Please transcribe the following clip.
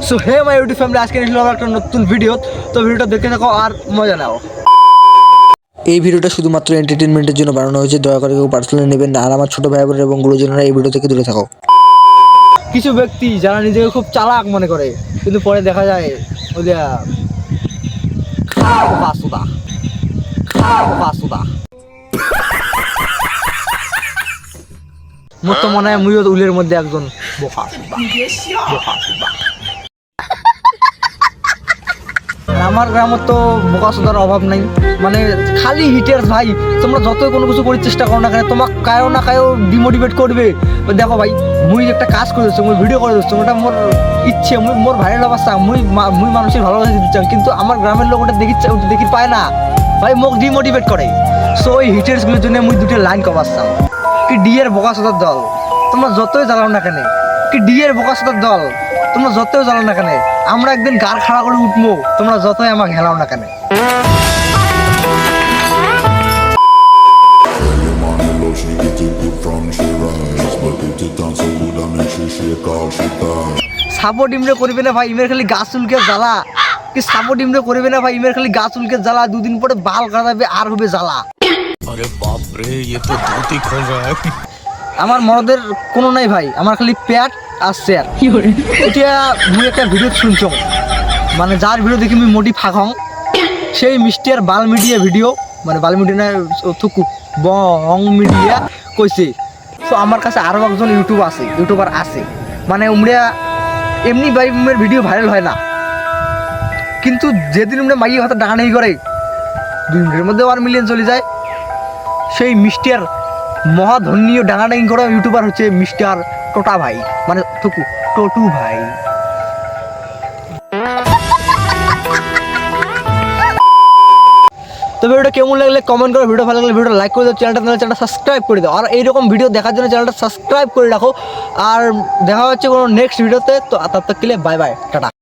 So hey my YouTube family, আজকে নিয়ে আসলাম একটা নতুন ভিডিও। তো ভিডিওটা দেখে থাকো আর মজা নাও। এই ভিডিওটা শুধুমাত্র এন্টারটেনমেন্টের জন্য বানানো হয়েছে, দয়া করে কেউ পার্সোনালি নেবেন না। আর আমার ছোট ভাই বোন এবং গুরুজনেরা এই ভিডিও থেকে দূরে থাকো। কিছু ব্যক্তি যারা নিজেকে খুব চালাক মনে করে, কিন্তু পরে দেখা যায় ওদের মোর তো মনে হয় মুইও উলের মধ্যে একজন বোকা। আমার গ্রামের তো বোকা সুদার অভাব নাই, মানে খালি হিটার্স ভাই। তোমরা যতই কোনো কিছু করার চেষ্টা করো না কেন, তোমার কায়ও না কায়ও ডিমোটিভেট করবে। দেখো ভাই, মুই একটা কাজ করে দিচ্ছি, মুই ভিডিও করে দিচ্ছি, ওটা মোর ইচ্ছে, মুই মোর ভাইয়ের অবস্থা, মুই মানুষের ভালোবাসা দিতে চাই, কিন্তু আমার গ্রামের লোক ওটা দেখি পায় না ভাই, মোক ডিমোটিভেট করে। সো ওই হিটার্সগুলোর জন্য মুই দুটো লাইন কমাচ্ছাম কি ডিএর বোকা সুদার দল, তোমরা যতই জ্বালাও না কেন, কি ডিএর বোকা সুদার দল, তোমরা যতই জ্বালাও না কেন, আমরা একদিন গাড় খাড়া করে উঠবো, তোমরা যতই আমাকে হেলাও না কেন। সাপোর্ট ইমরে করবে না ভাই, ইমের খালি গাছ চুলকে জ্বালা। কি সাপোর্ট ইমরে করবে না ভাই, ইমের খালি গাছ চুলকে জ্বালা, দুদিন পরে বাল কাটাবে আর হবে জ্বালা। আরে বাপ রে, ये तो धोती खोल रहा है। আমার মরদের কোনো নাই ভাই, আমার খালি প্যাট আর শেয়ার। এটা মুই একটা ভিডিও শুনছো, মানে যার ভিডিও দেখি মুই মোটি ফাঁকং, সেই মিষ্টি আর বাল মিডিয়া ভিডিও, মানে বাল মিডিয়া না থুকু বং মিডিয়া কইছে। তো আমার কাছে আরও একজন ইউটিউবার আছে, মানে উমরা এমনি ভাই উমের ভিডিও ভাইরাল হয় না, কিন্তু যেদিন উমরা মাইয়ে হাতে ডাকাডাকি করে 2 মিনিটের মধ্যে 1 মিলিয়ন চলে যায়। সেই মিস্টার মহাধন্যীয় ডাঙাডাঙ্গি করা ইউটিউবার হচ্ছে মিস্টার টোটা ভাই, মানে টুকু টোটু ভাই। তো ভিডিওটা কেমন লাগলে কমেন্ট করো, ভিডিও ভালো লাগলে ভিডিও লাইক করে দাও, চ্যানেলটা সাবস্ক্রাইব করে দাও, আর এইরকম ভিডিও দেখার জন্য চ্যানেলটা সাবস্ক্রাইব করে রাখো। আর দেখা হচ্ছে কোনো নেক্সট ভিডিওতে। তো তার বাই বাই, টাটা।